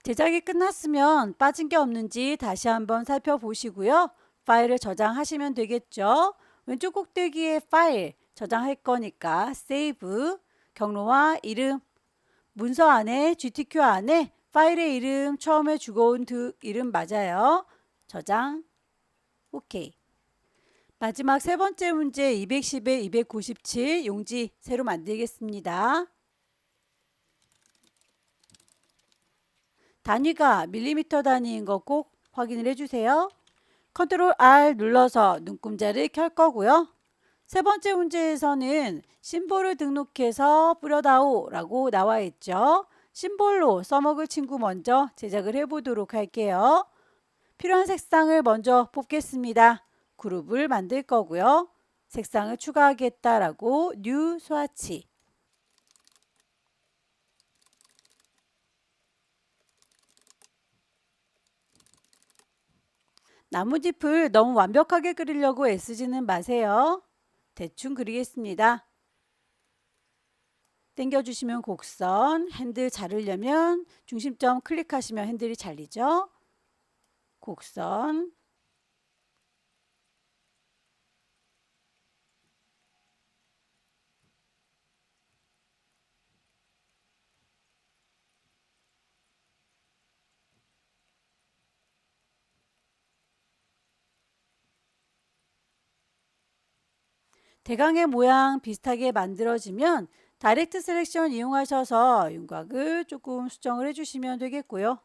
제작이 끝났으면 빠진 게 없는지 다시 한번 살펴보시고요. 파일을 저장하시면 되겠죠. 왼쪽 꼭대기에 파일 저장할 거니까 세이브, 경로와 이름, 문서 안에 GTQ 안에 파일의 이름 처음에 주고온 이름 맞아요. 저장, OK. 마지막 세 번째 문제 210에 297 용지 새로 만들겠습니다. 단위가 밀리미터 단위인 거 꼭 확인을 해주세요. 컨트롤 R 눌러서 눈금자를 켤 거고요. 세 번째 문제에서는 심볼을 등록해서 뿌려다오 라고 나와 있죠. 심볼로 써먹을 친구 먼저 제작을 해보도록 할게요. 필요한 색상을 먼저 뽑겠습니다. 그룹을 만들 거고요. 색상을 추가하겠다라고 뉴 스와치. 나뭇잎을 너무 완벽하게 그리려고 애쓰지는 마세요. 대충 그리겠습니다. 당겨주시면 곡선, 핸들 자르려면 중심점 클릭하시면 핸들이 잘리죠. 곡선, 대강의 모양 비슷하게 만들어지면 다이렉트 셀렉션 이용하셔서 윤곽을 조금 수정을 해주시면 되겠고요.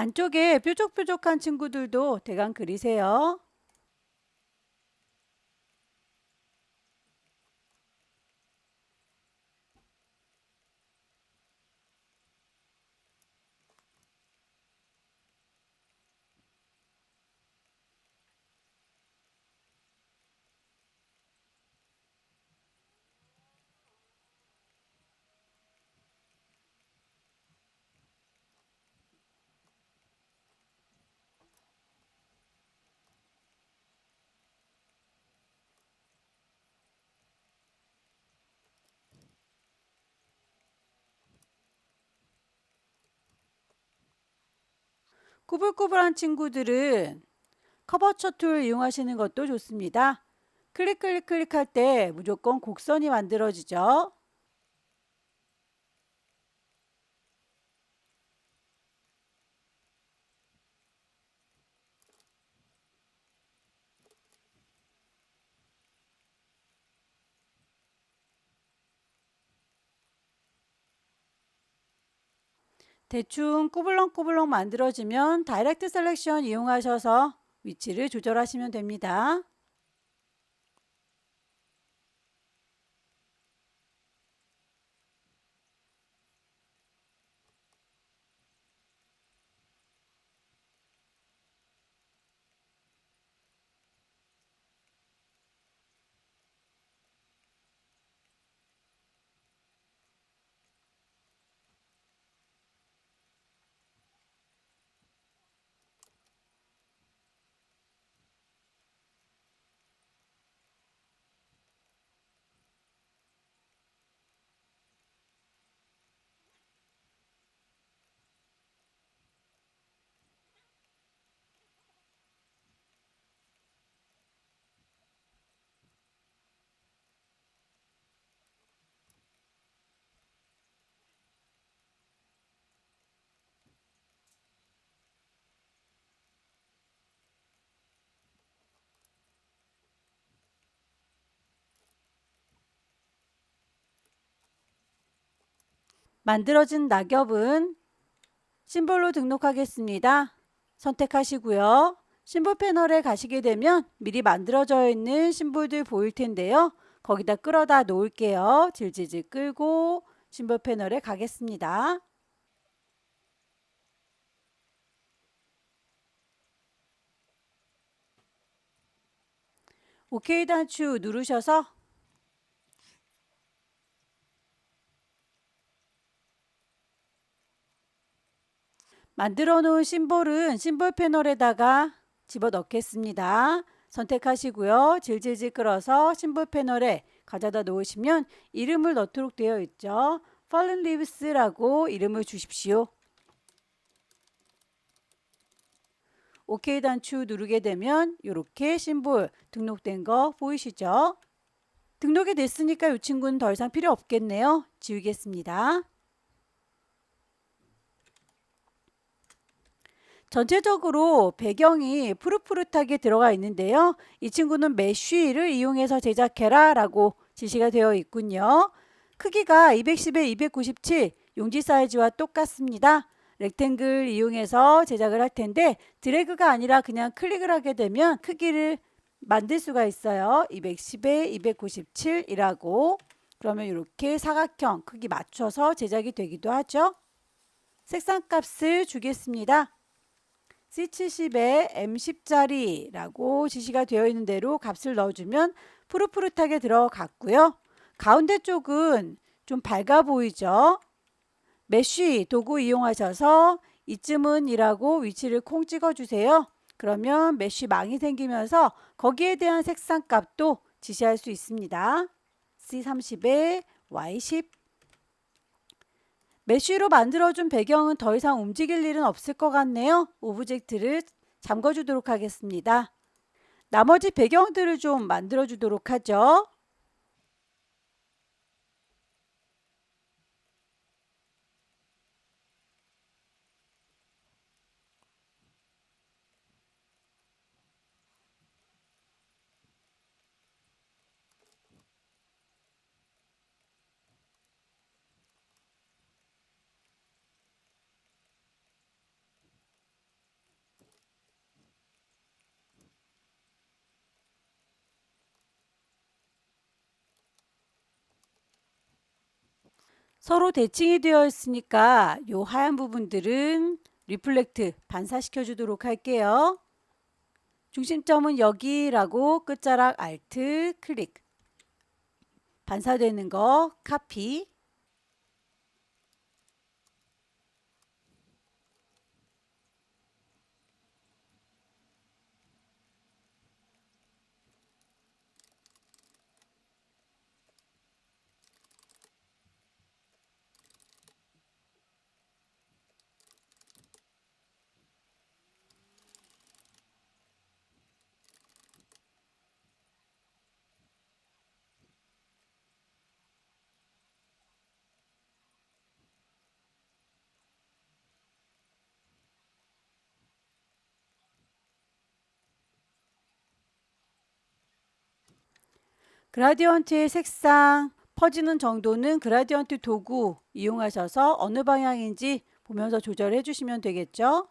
안쪽에 뾰족뾰족한 친구들도 대강 그리세요. 꾸불꾸불한 친구들은 커버처 툴 이용하시는 것도 좋습니다. 클릭할 때 무조건 곡선이 만들어지죠. 대충 꾸불렁꾸불렁 만들어지면 다이렉트 셀렉션 이용하셔서 위치를 조절하시면 됩니다. 만들어진 낙엽은 심볼로 등록하겠습니다. 선택하시고요. 심볼 패널에 가시게 되면 미리 만들어져 있는 심볼들 보일 텐데요. 거기다 끌어다 놓을게요. 질질질 끌고 심볼 패널에 가겠습니다. OK 단추 누르셔서 만들어 놓은 심볼은 심볼 패널에다가 집어넣겠습니다. 선택하시고요. 질질질 끌어서 심볼 패널에 가져다 놓으시면 이름을 넣도록 되어 있죠. Fallen Leaves라고 이름을 주십시오. OK 단추 누르게 되면 이렇게 심볼 등록된 거 보이시죠? 등록이 됐으니까 이 친구는 더 이상 필요 없겠네요. 지우겠습니다. 전체적으로 배경이 푸릇푸릇하게 들어가 있는데요. 이 친구는 메쉬를 이용해서 제작해라 라고 지시가 되어 있군요. 크기가 210에 297, 용지 사이즈와 똑같습니다. 렉탱글 이용해서 제작을 할 텐데 드래그가 아니라 그냥 클릭을 하게 되면 크기를 만들 수가 있어요. 210에 297이라고. 그러면 이렇게 사각형 크기 맞춰서 제작이 되기도 하죠. 색상 값을 주겠습니다. C70에 M10짜리라고 지시가 되어 있는 대로 값을 넣어주면 푸릇푸릇하게 들어갔고요. 가운데 쪽은 좀 밝아 보이죠? 메쉬 도구 이용하셔서 이쯤은 이라고 위치를 콩 찍어주세요. 그러면 메쉬 망이 생기면서 거기에 대한 색상 값도 지시할 수 있습니다. C30에 Y10 메쉬로 만들어준 배경은 더 이상 움직일 일은 없을 것 같네요. 오브젝트를 잠궈주도록 하겠습니다. 나머지 배경들을 좀 만들어주도록 하죠. 서로 대칭이 되어 있으니까 이 하얀 부분들은 리플렉트 반사시켜 주도록 할게요. 중심점은 여기라고 끝자락 Alt 클릭. 반사되는 거 카피. 그라디언트의 색상 퍼지는 정도는 그라디언트 도구 이용하셔서 어느 방향인지 보면서 조절해 주시면 되겠죠.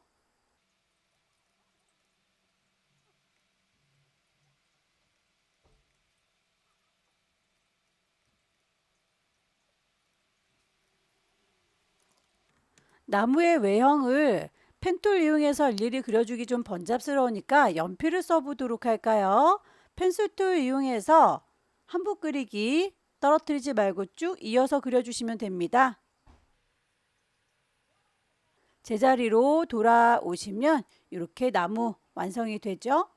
나무의 외형을 펜툴 이용해서 일일이 그려주기 좀 번잡스러우니까 연필을 써보도록 할까요? 펜슬툴 이용해서 한 붓 그리기 떨어뜨리지 말고 쭉 이어서 그려주시면 됩니다. 제자리로 돌아오시면 이렇게 나무 완성이 되죠.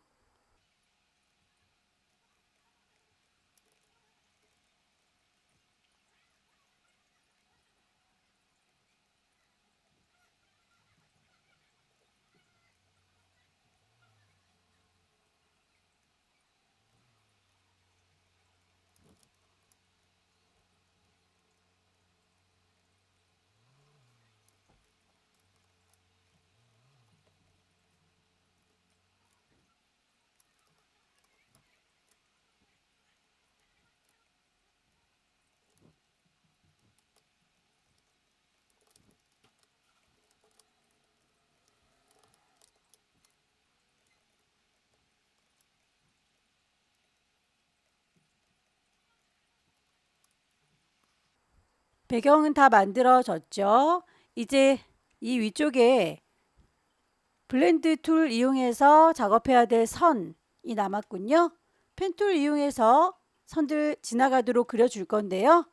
배경은 다 만들어졌죠. 이제 이 위쪽에 블렌드 툴 이용해서 작업해야 될 선이 남았군요. 펜 툴 이용해서 선들 지나가도록 그려줄 건데요.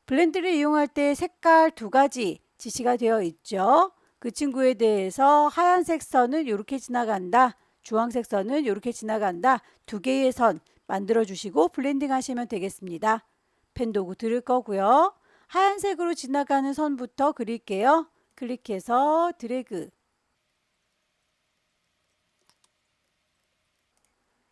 블렌드를 이용할 때 색깔 두 가지 지시가 되어 있죠. 그 친구에 대해서 하얀색 선은 이렇게 지나간다. 주황색 선은 이렇게 지나간다. 두 개의 선 만들어 주시고 블렌딩 하시면 되겠습니다. 펜 도구 들을 거고요. 하얀색으로 지나가는 선부터 그릴게요. 클릭해서 드래그.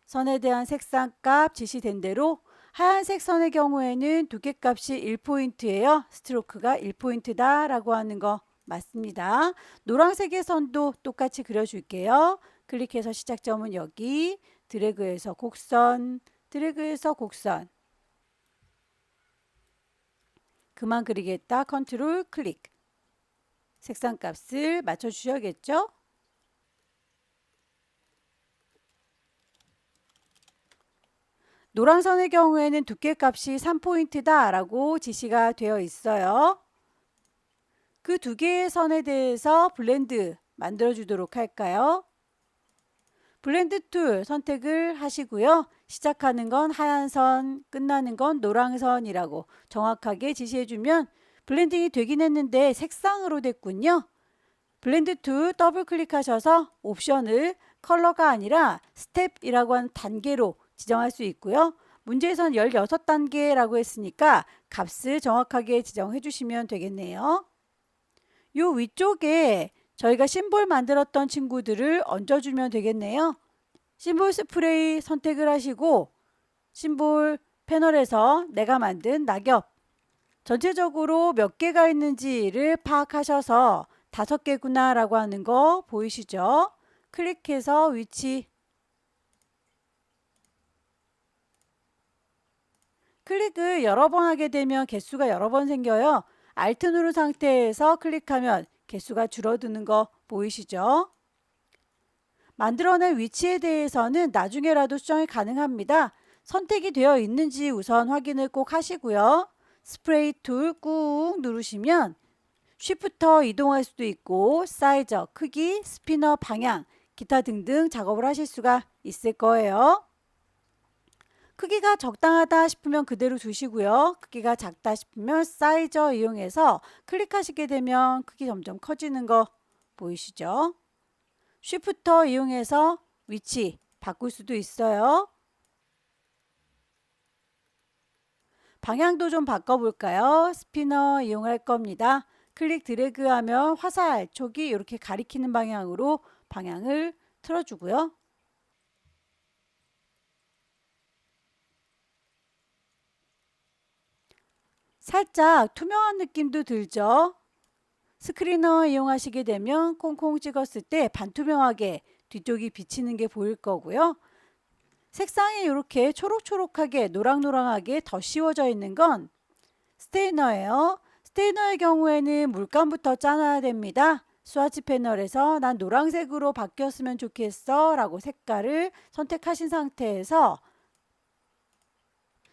선에 대한 색상값 지시된 대로 하얀색 선의 경우에는 두께값이 1포인트예요. 스트로크가 1포인트다 라고 하는 거 맞습니다. 노란색의 선도 똑같이 그려줄게요. 클릭해서 시작점은 여기, 드래그해서 곡선, 드래그해서 곡선. 그만 그리겠다. 컨트롤 클릭. 색상 값을 맞춰주셔야겠죠? 노란선의 경우에는 두께값이 3포인트다 라고 지시가 되어 있어요. 그 두 개의 선에 대해서 블렌드 만들어 주도록 할까요? 블렌드 툴 선택을 하시고요. 시작하는 건 하얀 선, 끝나는 건 노란 선이라고 정확하게 지시해 주면 블렌딩이 되긴 했는데 색상으로 됐군요. 블렌드 툴 더블 클릭하셔서 옵션을 컬러가 아니라 스텝이라고 하는 단계로 지정할 수 있고요. 문제에서는 16단계라고 했으니까 값을 정확하게 지정해 주시면 되겠네요. 요 위쪽에 저희가 심볼 만들었던 친구들을 얹어주면 되겠네요. 심볼 스프레이 선택을 하시고 심볼 패널에서 내가 만든 낙엽 전체적으로 몇 개가 있는지를 파악하셔서 5개구나 라고 하는 거 보이시죠? 클릭해서 위치 클릭을 여러 번 하게 되면 개수가 여러 번 생겨요. Alt 누른 상태에서 클릭하면 개수가 줄어드는 거 보이시죠? 만들어낸 위치에 대해서는 나중에라도 수정이 가능합니다. 선택이 되어 있는지 우선 확인을 꼭 하시고요. 스프레이 툴 꾹 누르시면 쉬프터 이동할 수도 있고 사이즈, 크기, 스피너 방향, 기타 등등 작업을 하실 수가 있을 거예요. 크기가 적당하다 싶으면 그대로 두시고요. 크기가 작다 싶으면 사이즈 이용해서 클릭하시게 되면 크기 점점 커지는 거 보이시죠? 쉬프터 이용해서 위치 바꿀 수도 있어요. 방향도 좀 바꿔볼까요? 스피너 이용할 겁니다. 클릭 드래그하면 화살 촉이 이렇게 가리키는 방향으로 방향을 틀어주고요. 살짝 투명한 느낌도 들죠? 스크리너 이용하시게 되면 콩콩 찍었을 때 반투명하게 뒤쪽이 비치는 게 보일 거고요. 색상이 이렇게 초록초록하게 노랑노랑하게 더 씌워져 있는 건 스테이너예요. 스테이너의 경우에는 물감부터 짜놔야 됩니다. 스와치 패널에서 난 노란색으로 바뀌었으면 좋겠어 라고 색깔을 선택하신 상태에서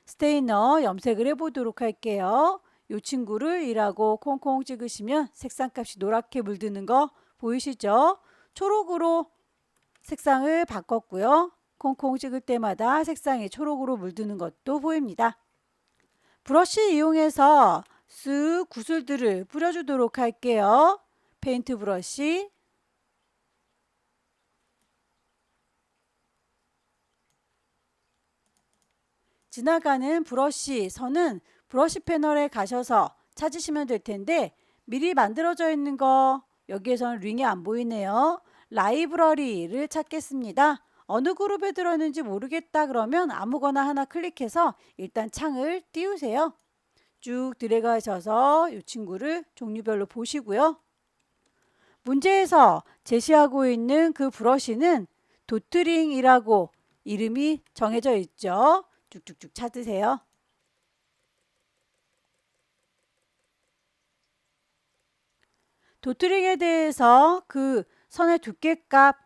스테이너 염색을 해보도록 할게요. 이 친구를 1하고 콩콩 찍으시면 색상값이 노랗게 물드는 거 보이시죠? 초록으로 색상을 바꿨고요. 콩콩 찍을 때마다 색상이 초록으로 물드는 것도 보입니다. 브러쉬 이용해서 쓱 구슬들을 뿌려주도록 할게요. 페인트 브러쉬 지나가는 브러쉬 선은 브러쉬 패널에 가셔서 찾으시면 될 텐데 미리 만들어져 있는 거 여기에서는 링이 안 보이네요. 라이브러리를 찾겠습니다. 어느 그룹에 들어있는지 모르겠다 그러면 아무거나 하나 클릭해서 일단 창을 띄우세요. 쭉 드래그 하셔서 이 친구를 종류별로 보시고요. 문제에서 제시하고 있는 그 브러쉬는 도트링이라고 이름이 정해져 있죠. 쭉쭉쭉 찾으세요. 도트링에 대해서 그 선의 두께값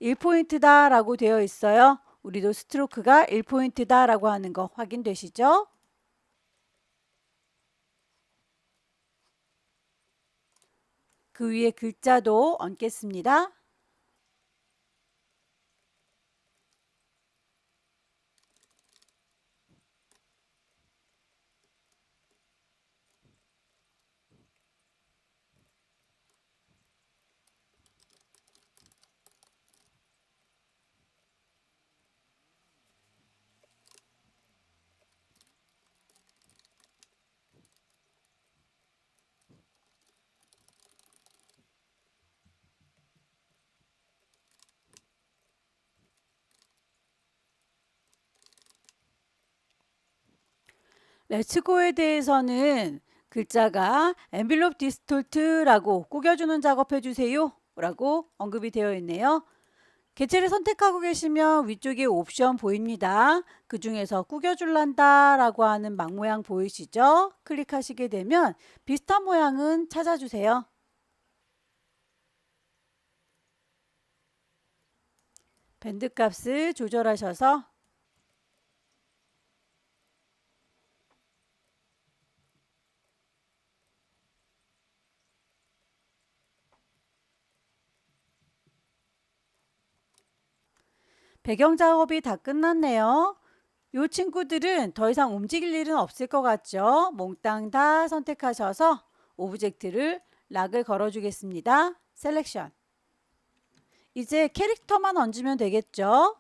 1포인트다 라고 되어 있어요. 우리도 스트로크가 1포인트다 라고 하는 거 확인되시죠? 그 위에 글자도 얹겠습니다. 렛츠고에 대해서는 글자가 envelope distort라고 꾸겨주는 작업해 주세요 라고 언급이 되어 있네요. 개체를 선택하고 계시면 위쪽에 옵션 보입니다. 그 중에서 꾸겨줄란다 라고 하는 막 모양 보이시죠? 클릭하시게 되면 비슷한 모양은 찾아주세요. 밴드 값을 조절하셔서 배경 작업이 다 끝났네요. 이 친구들은 더 이상 움직일 일은 없을 것 같죠? 몽땅 다 선택하셔서 오브젝트를 락을 걸어주겠습니다. 셀렉션. 이제 캐릭터만 얹으면 되겠죠?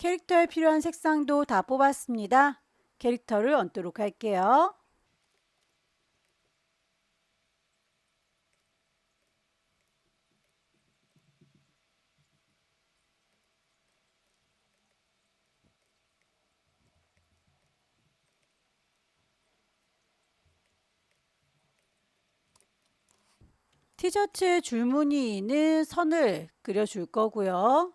캐릭터에 필요한 색상도 다 뽑았습니다. 캐릭터를 얹도록 할게요. 티셔츠에 줄무늬 있는 선을 그려줄 거고요.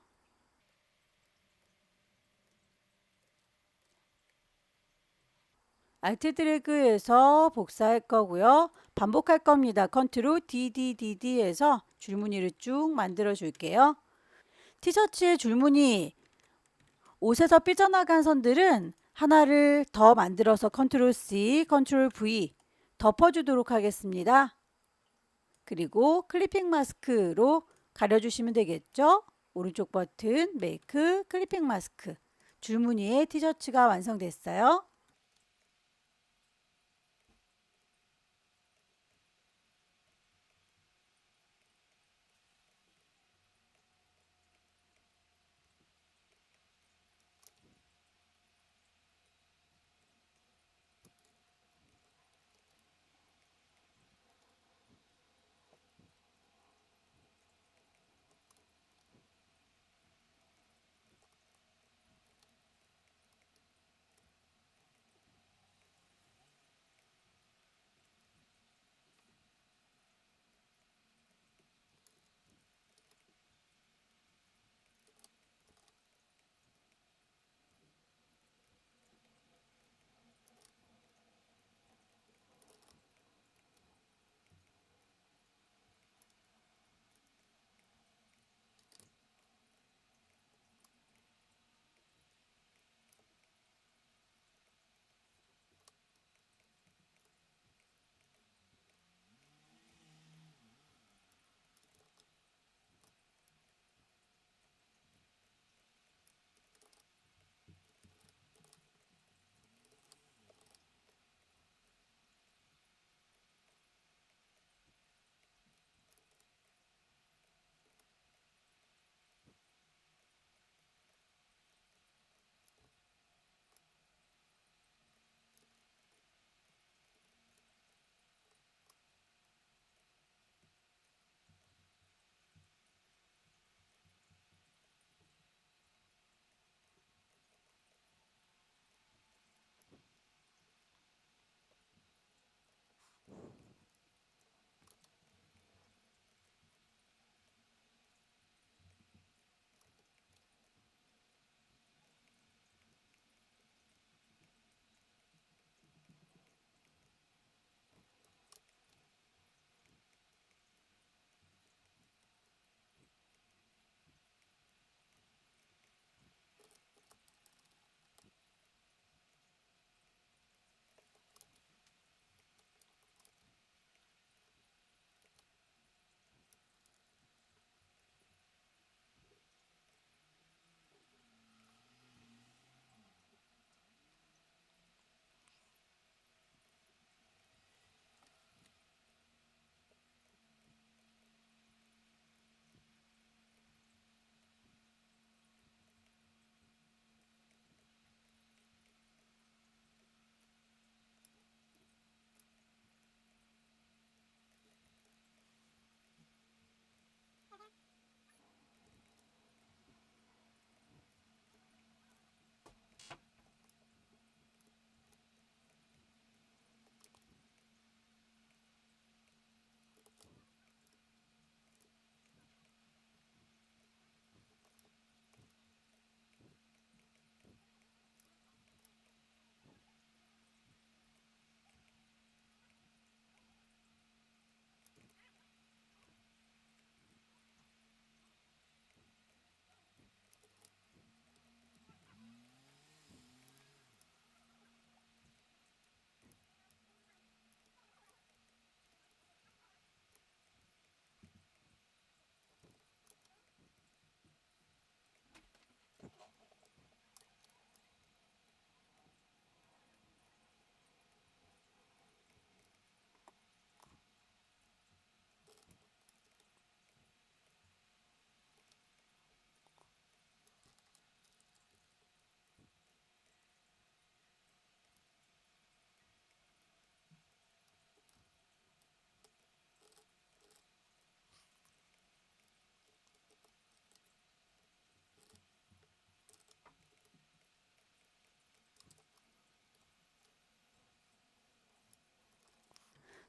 알트 드래그해서 복사할 거고요. 반복할 겁니다. 컨트롤 DDDD해서 줄무늬를 쭉 만들어 줄게요. 티셔츠의 줄무늬, 옷에서 삐져나간 선들은 하나를 더 만들어서 컨트롤 C, 컨트롤 V 덮어주도록 하겠습니다. 그리고 클리핑 마스크로 가려주시면 되겠죠? 오른쪽 버튼 메이크 클리핑 마스크. 줄무늬의 티셔츠가 완성됐어요.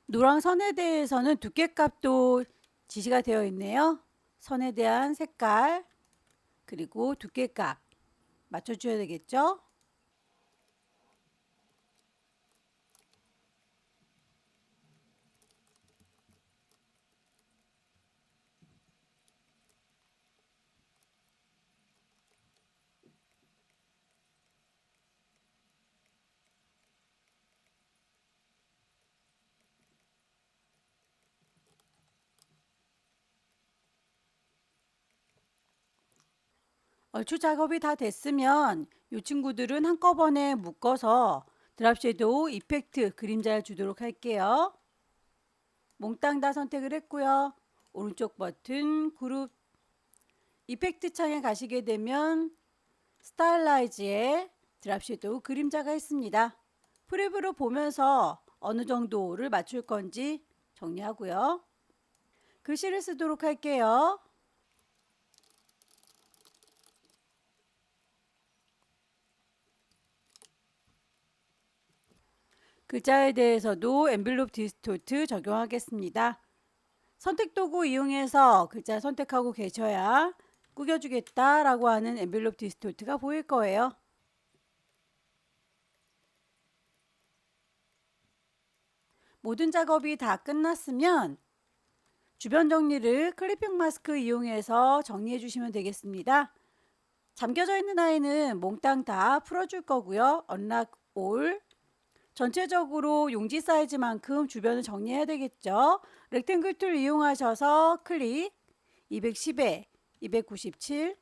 노랑 선에 대해서는 두께값도 지시가 되어 있네요. 선에 대한 색깔 그리고 두께값 맞춰줘야 되겠죠? 얼추 작업이 다 됐으면 이 친구들은 한꺼번에 묶어서 드랍 섀도우 이펙트 그림자를 주도록 할게요. 몽땅 다 선택을 했고요. 오른쪽 버튼 그룹 이펙트 창에 가시게 되면 스타일라이즈에 드랍 섀도우 그림자가 있습니다. 프리뷰로 보면서 어느 정도를 맞출 건지 정리하고요. 글씨를 쓰도록 할게요. 글자에 대해서도 엔벨롭 디스토트 적용하겠습니다. 선택 도구 이용해서 글자 선택하고 계셔야 꾸겨주겠다라고 하는 엔벨롭 디스토트가 보일 거예요. 모든 작업이 다 끝났으면 주변 정리를 클리핑 마스크 이용해서 정리해 주시면 되겠습니다. 잠겨져 있는 아이는 몽땅 다 풀어줄 거고요. 언락 올 전체적으로 용지 사이즈만큼 주변을 정리해야 되겠죠. 렉탱글 툴 이용하셔서 클릭 210에 297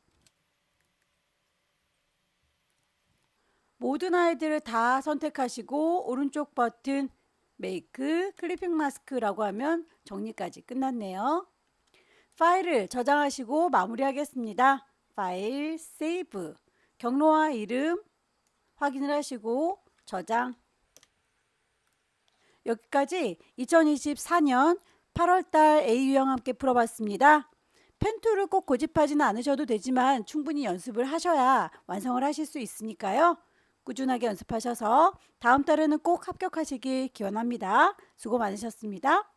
모든 아이들을 다 선택하시고 오른쪽 버튼 메이크 클리핑 마스크라고 하면 정리까지 끝났네요. 파일을 저장하시고 마무리하겠습니다. 파일 세이브 경로와 이름 확인을 하시고 저장. 여기까지 2024년 8월달 A 유형 함께 풀어봤습니다. 펜툴을 꼭 고집하지는 않으셔도 되지만 충분히 연습을 하셔야 완성을 하실 수 있으니까요. 꾸준하게 연습하셔서 다음 달에는 꼭 합격하시길 기원합니다. 수고 많으셨습니다.